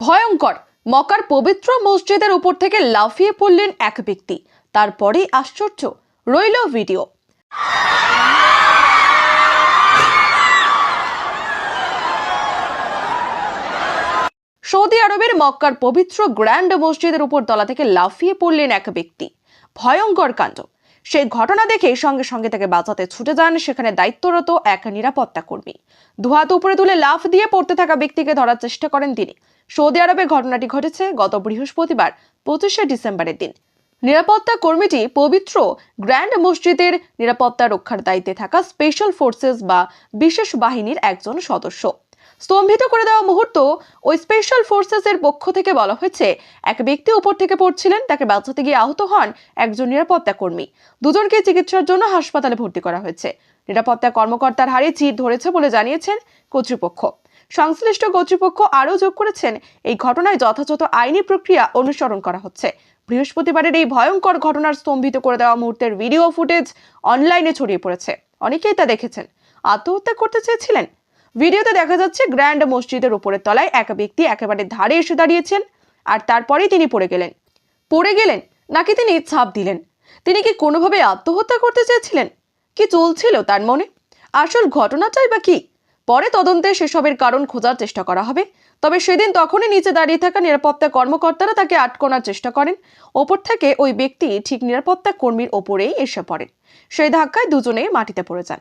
ভয়ঙ্কর মক্কার পবিত্র মসজিদের উপর থেকে লাফিয়ে পড়লেন এক ব্যক্তি। তারপরেই আশ্চর্য রইল ভিডিও। সৌদি আরবের মক্কার পবিত্র গ্র্যান্ড মসজিদের উপর তলা থেকে লাফিয়ে পড়লেন এক ব্যক্তি। ভয়ঙ্কর কাণ্ড। সেই ঘটনা দেখে সঙ্গে সঙ্গে তাকে বাঁচাতে ছুটে যান সেখানে দায়িত্বরত এক নিরাপত্তা কর্মী। দুহাত উপরে তুলে লাফ দিয়ে পড়তে থাকা ব্যক্তিকে ধরার চেষ্টা করেন তিনি। সৌদি আরবে ঘটনাটি ঘটেছে গত বৃহস্পতিবার 25শে ডিসেম্বরের দিন। নিরাপত্তা কর্মীটি পবিত্র গ্র্যান্ড মসজিদের নিরাপত্তা রক্ষার দায়িত্বে থাকা স্পেশাল ফোর্সেস বা বিশেষ বাহিনীর একজন সদস্য। স্তম্ভিত করে দেওয়া মুহূর্ত ওই স্পেশাল ফোর্সেস এর পক্ষ থেকে বলা হয়েছে, এক ব্যক্তি উপর থেকে পড়ছিলেন, তাকে বাঁচাতে গিয়ে আহত হন একজন নিরাপত্তা কর্মী। দুজনকে চিকিৎসার জন্য হাসপাতালে ভর্তি করা হয়েছে। নিরাপত্তা কর্মকর্তার হাড়ে চির ধরেছে বলে জানিয়েছেন কর্তৃপক্ষ। সংশ্লিষ্ট কর্তৃপক্ষ আরও যোগ করেছেন, এই ঘটনায় যথাযথ আইনি প্রক্রিয়া অনুসরণ করা হচ্ছে। বৃহস্পতিবারের এই ভয়ঙ্কর ঘটনার স্তম্ভিত করে দেওয়া মুহূর্তের ভিডিও ফুটেজ অনলাইনে ছড়িয়ে পড়েছে। অনেকেই তা দেখেছেন। আত্মহত্যা করতে চেয়েছিলেন? ভিডিওতে দেখা যাচ্ছে গ্র্যান্ড মসজিদের উপরের তলায় এক ব্যক্তি একেবারে ধারে এসে দাঁড়িয়েছেন, আর তারপরেই তিনি পড়ে গেলেন নাকি তিনি ছাপ দিলেন? তিনি কি কোনোভাবে আত্মহত্যা করতে চেয়েছিলেন? কি চলছিল তার মনে? আসল ঘটনাটাই বা কি? পরে তদন্তে সেসবের কারণ খোঁজার চেষ্টা করা হবে। তবে সেদিন তখনই নিচে দাঁড়িয়ে থাকা নিরাপত্তা কর্মকর্তারা তাকে আটকানোর চেষ্টা করেন। ওপর থেকে ওই ব্যক্তি ঠিক নিরাপত্তা কর্মীর ওপরেই এসে পড়েন। সেই ধাক্কায় দুজনেই মাটিতে পড়ে যান।